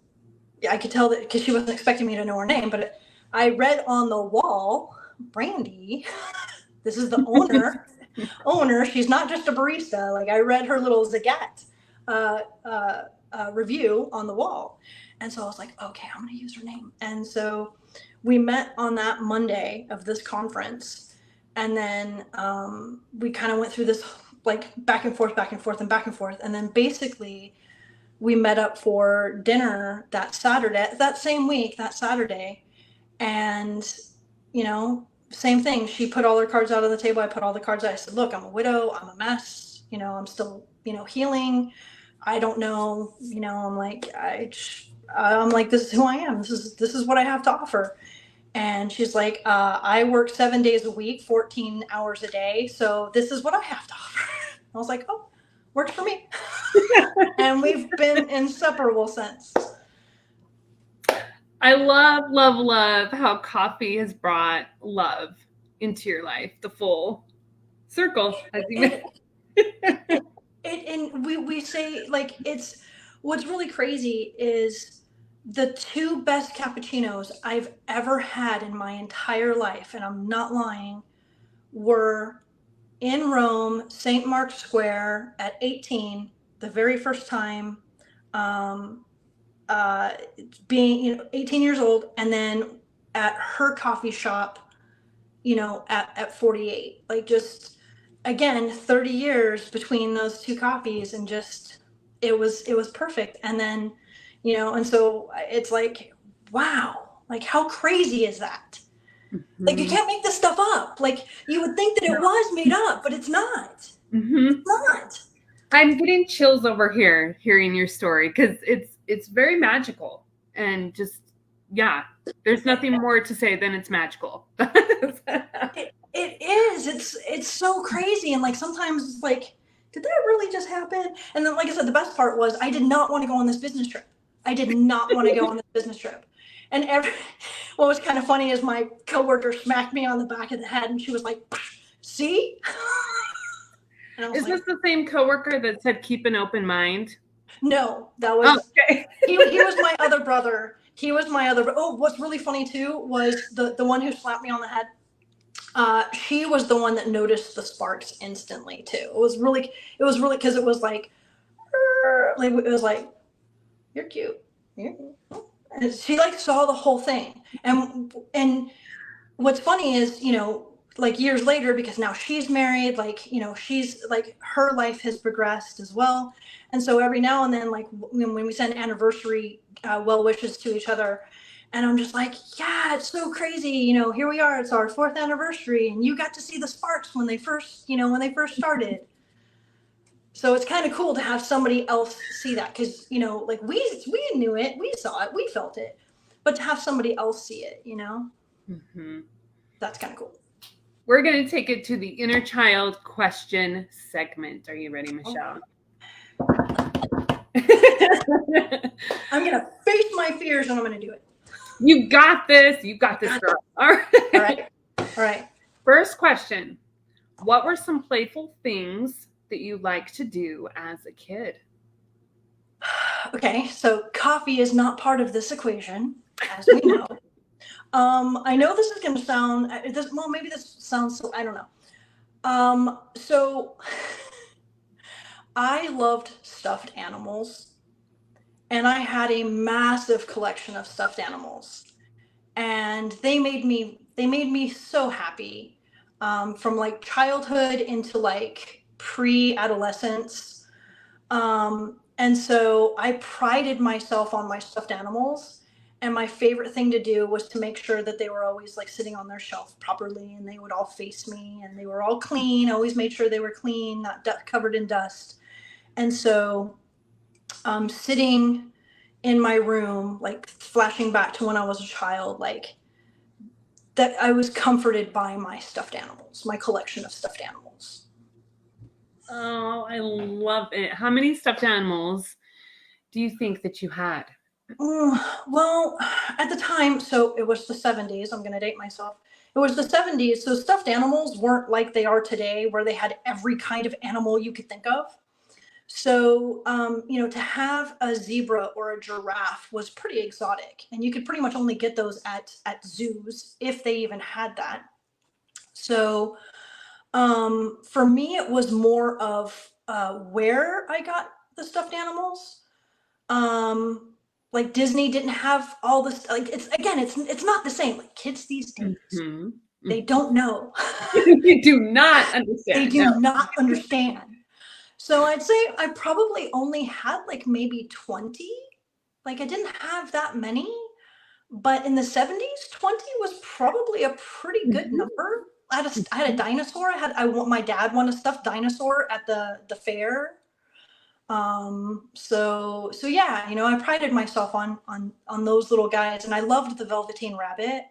I could tell that because she wasn't expecting me to know her name, but I read on the wall, Brandy, this is the owner. She's not just a barista. Like I read her little Zagat review on the wall. And so I was like, okay, I'm going to use her name. And so we met on that Monday of this conference. And then we kind of went through this like back and forth. And then basically we met up for dinner that Saturday. And, same thing. She put all her cards out on the table. I put all the cards out. I said, look, I'm a widow. I'm a mess. I'm still, healing. I don't know. I'm like, this is who I am. This is what I have to offer. And she's like, I work 7 days a week, 14 hours a day. So this is what I have to offer. I was like, oh, works for me. And we've been inseparable since. I love how coffee has brought love into your life, the full circle, as you mentioned. And we say, like, it's what's really crazy is the two best cappuccinos I've ever had in my entire life, and I'm not lying, were in Rome, St. Mark's Square at 18, the very first time, being 18 years old, and then at her coffee shop, at 48. Like, just again, 30 years between those two coffees, and just it was perfect. And then, and so it's like, wow, like how crazy is that? Mm-hmm. Like, you can't make this stuff up. Like, you would think that it was made up, but it's not. Mm-hmm. It's not. I'm getting chills over here hearing your story because it's very magical, and just, yeah, there's nothing more to say than it's magical. It is. It's so crazy. And like, sometimes it's like, did that really just happen? And then, like I said, the best part was I did not want to go on this business trip. And what was kind of funny is my coworker smacked me on the back of the head and she was like, see? Is this the same coworker that said keep an open mind? No, that was okay. he was my other brother. Oh, what's really funny too was the one who slapped me on the head. She was the one that noticed the sparks instantly too. It was really because it was like it was like, you're cute. And she like saw the whole thing. And what's funny is, like years later, because now she's married, like, she's like, her life has progressed as well. And so every now and then, like when we send anniversary well wishes to each other, and I'm just like, yeah, it's so crazy. Here we are, it's our 4th anniversary, and you got to see the sparks when they first started. So it's kind of cool to have somebody else see that, because, like we knew it, we saw it, we felt it, but to have somebody else see it, mm-hmm. That's kind of cool. We're going to take it to the inner child question segment. Are you ready, Michelle? I'm going to face my fears and I'm going to do it. You got this. You got this, girl. All right. All right. First question. What were some playful things that you liked to do as a kid? Okay, so coffee is not part of this equation, as we know. I know this is going to sound well. Maybe this sounds so. I don't know. So I loved stuffed animals, and I had a massive collection of stuffed animals, and they made me so happy, from like childhood into like pre-adolescence. And so I prided myself on my stuffed animals. And my favorite thing to do was to make sure that they were always like sitting on their shelf properly, and they would all face me, and they were all clean. I always made sure they were clean, not covered in dust. And so, sitting in my room, like flashing back to when I was a child, like that I was comforted by my stuffed animals, my collection of stuffed animals. Oh, I love it. How many stuffed animals do you think that you had? Well, at the time, so it was the 70s. I'm going to date myself. It was the 70s, so stuffed animals weren't like they are today, where they had every kind of animal you could think of. So, to have a zebra or a giraffe was pretty exotic, and you could pretty much only get those at zoos if they even had that. So, for me, it was more of where I got the stuffed animals. Like Disney didn't have all this. Like it's not the same. Like kids these days, Mm-hmm. they don't know. You do not They understand. do No. not understand. So I'd say I probably only had like maybe 20. Like I didn't have that many, but in the 70s, 20 was probably a pretty good Mhm. number. I had a dinosaur. My dad won a stuffed dinosaur at the fair. So yeah, I prided myself on those little guys, and I loved the Velveteen Rabbit.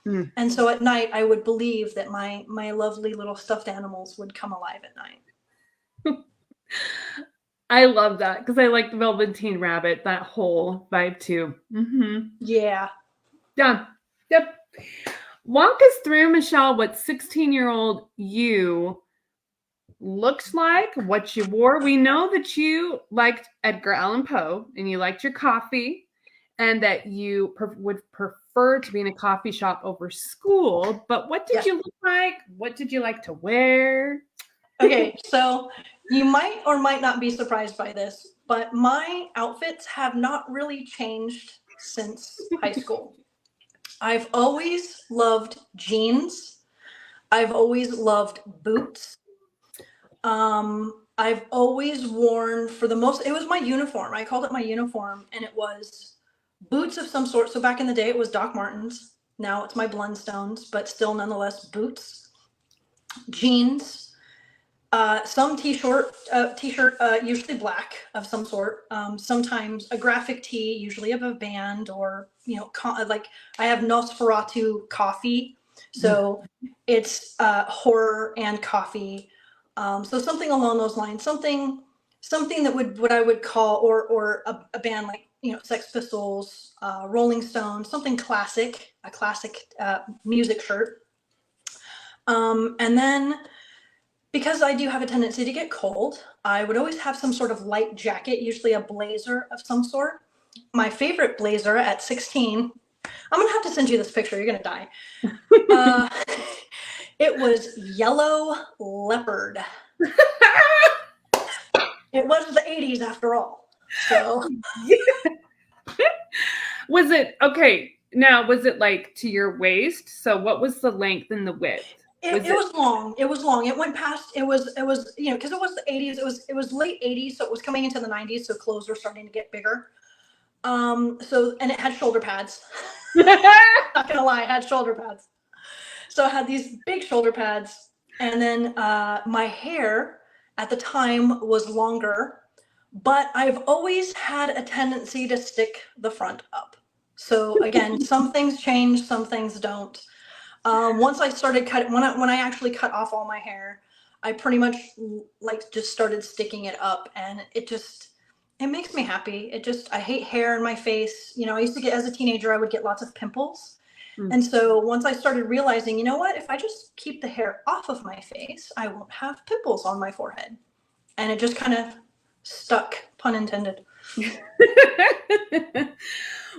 Mm. And so at night I would believe that my lovely little stuffed animals would come alive at night. I love that because I like the Velveteen Rabbit, that whole vibe too. Mm-hmm. Yeah. Yeah. Yep. Walk us through, Michelle, what 16-year-old you looked like, what you wore. We know that you liked Edgar Allan Poe and you liked your coffee, and that you would prefer to be in a coffee shop over school. But what did Yes. you look like? What did you like to wear? Okay, so you might or might not be surprised by this, but my outfits have not really changed since high school. I've always loved jeans. I've always loved boots. I've always worn, for the most, it was my uniform. I called it my uniform, and it was boots of some sort. So back in the day, it was Doc Martens. Now it's my Blundstones, but still nonetheless boots, jeans, some t-shirt, usually black of some sort. Sometimes a graphic tee, usually of a band, or like I have Nosferatu coffee, so it's horror and coffee. So something along those lines, something that would what I would call, or a band like Sex Pistols, Rolling Stones, something classic, a classic music shirt. And then, because I do have a tendency to get cold, I would always have some sort of light jacket, usually a blazer of some sort. My favorite blazer at 16, I'm gonna have to send you this picture, you're gonna die. Uh, it was yellow leopard. It was the 80s after all. So Was it okay? Now, was it like to your waist? So, what was the length and the width? it was long. It was long. It went past. It was because it was the 80s. It was late 80s, so it was coming into the 90s. So clothes were starting to get bigger. And it had shoulder pads. Not gonna lie, it had shoulder pads. So I had these big shoulder pads, and then my hair at the time was longer, but I've always had a tendency to stick the front up. So again, some things change, some things don't. Once I started cutting, when I actually cut off all my hair, I pretty much like just started sticking it up, and it makes me happy. I hate hair in my face. I used to get, as a teenager, I would get lots of pimples. And so once I started realizing, if I just keep the hair off of my face, I won't have pimples on my forehead. And it just kind of stuck, pun intended.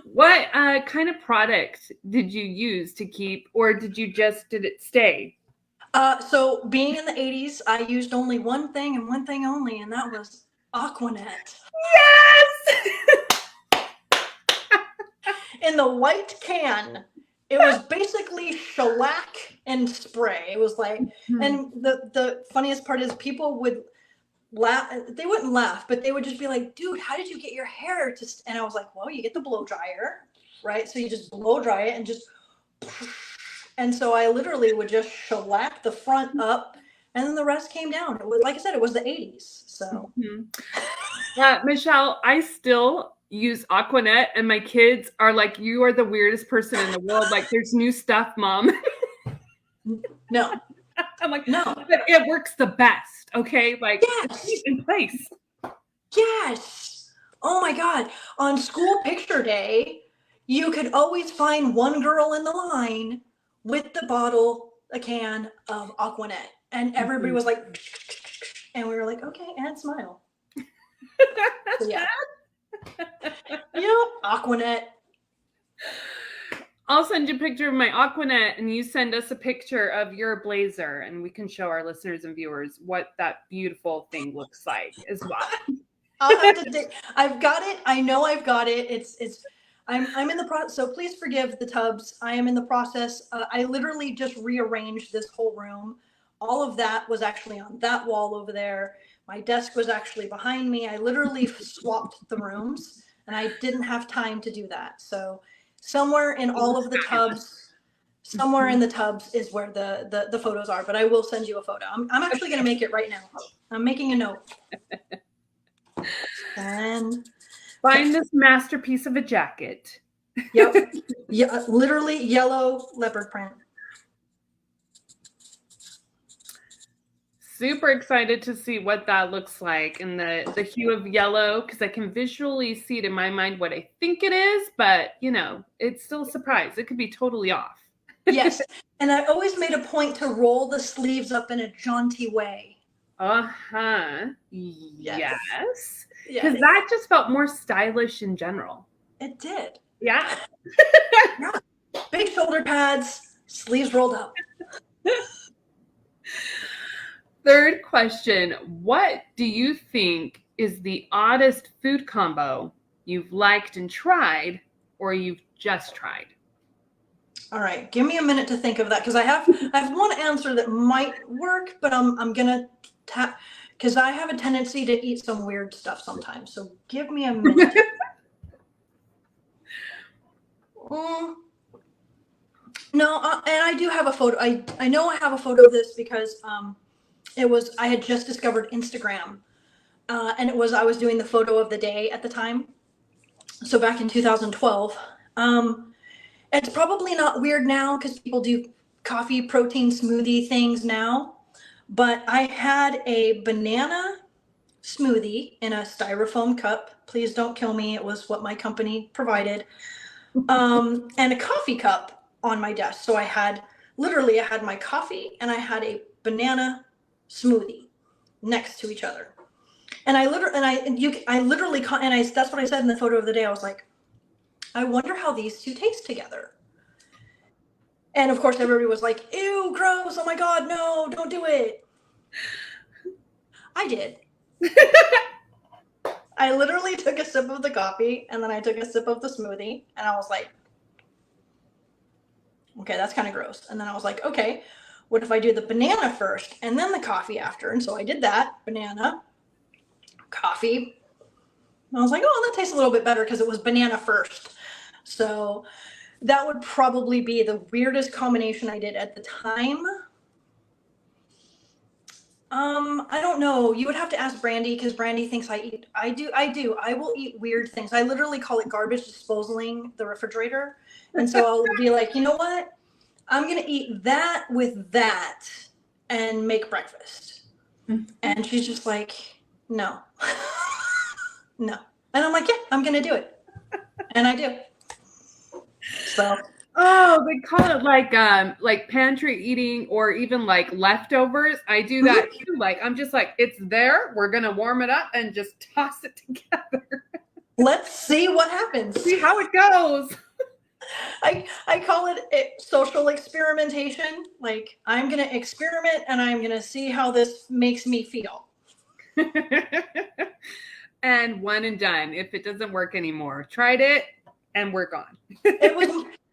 What kind of product did you use to keep, or did it stay? So being in the 80s, I used only one thing and one thing only, and that was Aquanet. Yes! In the white can. It was basically shellac and spray. It was like, and the funniest part is people would laugh. They wouldn't laugh, but they would just be like, "Dude, how did you get your hair to?" And I was like, "Well, you get the blow dryer, right? So you just blow dry it and just." And so I literally would just shellac the front up, and then the rest came down. It was, like I said, it was the 80s. So, Michelle, I still use Aquanet, and my kids are like, "You are the weirdest person in the world. Like, there's new stuff, Mom." no. I'm like, no. But it works the best, okay? Like, yes. It's in place. Yes. Oh my God. On school picture day, you could always find one girl in the line with the bottle, a can of Aquanet. And everybody was like, and we were like, okay, and smile. So yeah. Aquanet. I'll send you a picture of my Aquanet, and you send us a picture of your blazer, and we can show our listeners and viewers what that beautiful thing looks like as well. I'll have to I've got it. I know I've got it. I'm in the process. So please forgive the tubs. I am in the process. I literally just rearranged this whole room. All of that was actually on that wall over there. My desk was actually behind me. I literally swapped the rooms, and I didn't have time to do that. So somewhere in all of the tubs, somewhere in the tubs is where the photos are. But I will send you a photo. I'm actually going to make it right now. I'm making a note. And find this masterpiece of a jacket. Yep. Yeah, literally yellow leopard print. Super excited to see what that looks like in the hue of yellow, because I can visually see it in my mind what I think it is, but it's still a surprise. It could be totally off. Yes. And I always made a point to roll the sleeves up in a jaunty way. Uh-huh. Yes. Because that just felt more stylish in general. It did. Yeah. Yeah. Big shoulder pads, sleeves rolled up. Third question. What do you think is the oddest food combo you've liked and tried, or you've just tried? All right. Give me a minute to think of that, because I have one answer that might work, but I'm gonna because I have a tendency to eat some weird stuff sometimes. So give me a minute. No, and I do have a photo. I know I have a photo of this because I had just discovered Instagram, and I was doing the photo of the day at the time. So back in 2012, it's probably not weird now because people do coffee protein smoothie things now, but I had a banana smoothie in a styrofoam cup. Please don't kill me. It was what my company provided. And a coffee cup on my desk. So I had my coffee and I had a banana smoothie next to each other. And that's what I said in the photo of the day. I was like, I wonder how these two taste together. And of course, everybody was like, ew, gross. Oh my God, no, don't do it. I did. I literally took a sip of the coffee and then I took a sip of the smoothie and I was like, okay, that's kind of gross. And then I was like, okay, what if I do the banana first and then the coffee after? And so I did that, banana, coffee. And I was like, oh, that tastes a little bit better because it was banana first. So that would probably be the weirdest combination I did at the time. I don't know. You would have to ask Brandy because Brandy thinks I eat. I do. I will eat weird things. I literally call it garbage disposaling the refrigerator. And so I'll be like, you know what? I'm going to eat that with that and make breakfast. And she's just like, no. No. And I'm like, yeah, I'm going to do it. And I do. So. Oh, they call it like pantry eating or even like leftovers. I do that too. Like I'm just like, it's there. We're gonna warm it up and just toss it together. Let's see what happens. See how it goes. I call it social experimentation. Like, I'm going to experiment and I'm going to see how this makes me feel. And one and done. If it doesn't work anymore, tried it and we're gone.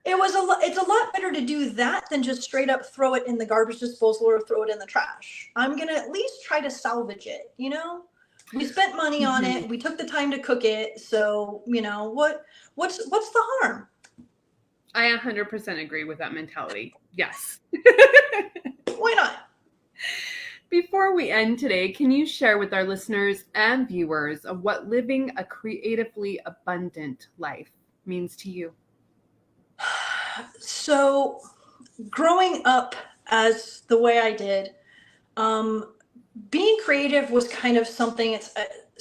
It's a lot better to do that than just straight up throw it in the garbage disposal or throw it in the trash. I'm going to at least try to salvage it, you know? We spent money on it. We took the time to cook it. So, you know, what's the harm? I 100% agree with that mentality. Yes. Why not? Before we end today, can you share with our listeners and viewers of what living a creatively abundant life means to you? So, growing up as the way I did, being creative was kind of something.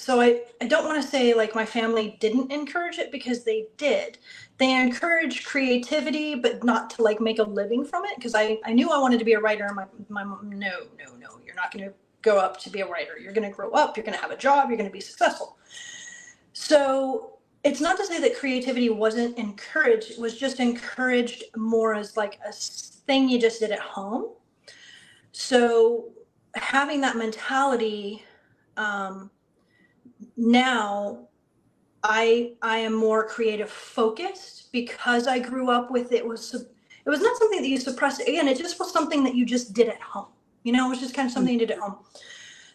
I don't want to say like my family didn't encourage it, because they did. They encouraged creativity, but not to like make a living from it, because I knew I wanted to be a writer. And my mom, no, you're not going to go up to be a writer. You're going to grow up, you're going to have a job, you're going to be successful. So it's not to say that creativity wasn't encouraged. It was just encouraged more as like a thing you just did at home. So having that mentality, now I am more creative focused, because I grew up with it. It was not something that you suppressed. Again, it just was something that you just did at home. You know, it was just kind of something you did at home.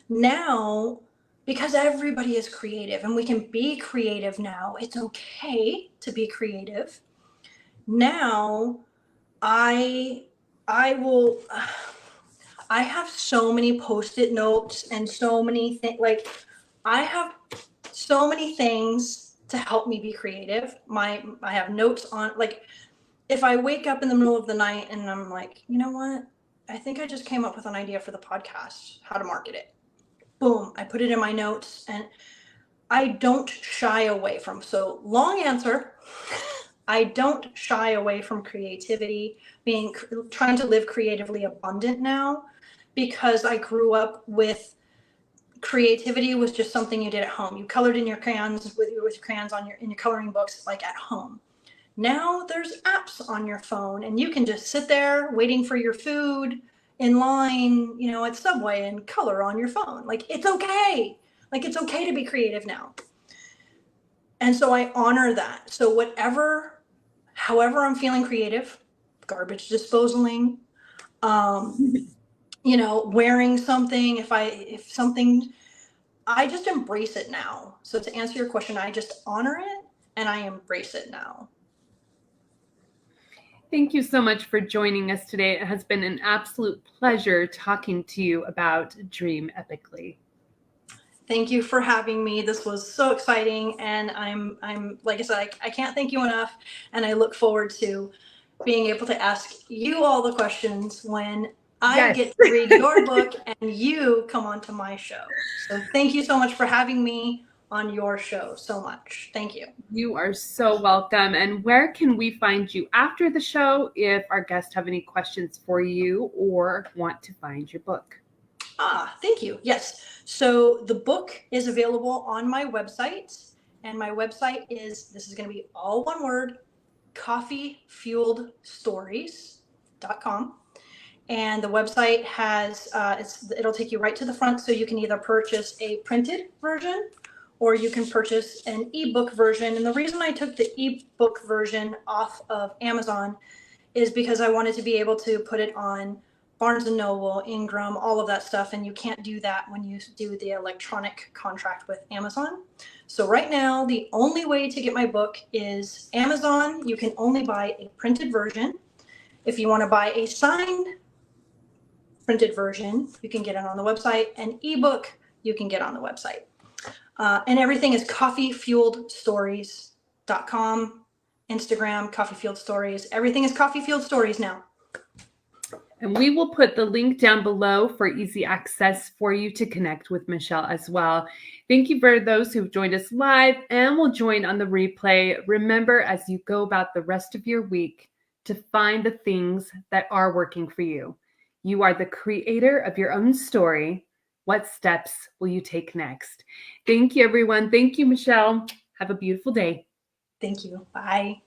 Now, because everybody is creative and we can be creative now, it's okay to be creative. Now, I will. I have so many Post-it notes and so many things. Like, I have so many things to help me be creative. I have notes on, like, if I wake up in the middle of the night and I'm like, you know what? I think I just came up with an idea for the podcast, how to market it. Boom, I put it in my notes, and I don't shy away from. So, long answer, I don't shy away from creativity, trying to live creatively abundant now, because I grew up with creativity was just something you did at home. You colored in your crayons with crayons in your coloring books, like at home. Now there's apps on your phone, and you can just sit there waiting for your food in line, you know, at Subway, and color on your phone. Like, it's okay. Like, it's okay to be creative now. And so I honor that. So however I'm feeling creative, garbage disposaling, you know, wearing something, if something, I just embrace it now. So to answer your question, I just honor it and I embrace it now. Thank you so much for joining us today. It has been an absolute pleasure talking to you about Dream Epically. Thank you for having me. This was so exciting, and I'm like I said, I can't thank you enough, and I look forward to being able to ask you all the questions when I get to read your book and you come onto my show. So thank you so much for having me on your show so much. Thank you. You are so welcome. And where can we find you after the show if our guests have any questions for you or want to find your book? Thank you. Yes. So the book is available on my website, and my website this is going to be all one word, coffeefueledstories.com. And the website has, it'll take you right to the front, so you can either purchase a printed version or you can purchase an ebook version. And the reason I took the ebook version off of Amazon is because I wanted to be able to put it on Barnes & Noble, Ingram, all of that stuff. And you can't do that when you do the electronic contract with Amazon. So right now, the only way to get my book is Amazon. You can only buy a printed version. If you want to buy a signed printed version, you can get it on the website. And ebook, you can get on the website. And everything is coffeefueledstories.com, Instagram, Coffee Fueled Stories. Everything is Coffee Fueled Stories now. And we will put the link down below for easy access for you to connect with Michelle as well. Thank you for those who've joined us live and will join on the replay. Remember, as you go about the rest of your week, to find the things that are working for you. You are the creator of your own story. What steps will you take next? Thank you, everyone. Thank you, Michelle. Have a beautiful day. Thank you. Bye.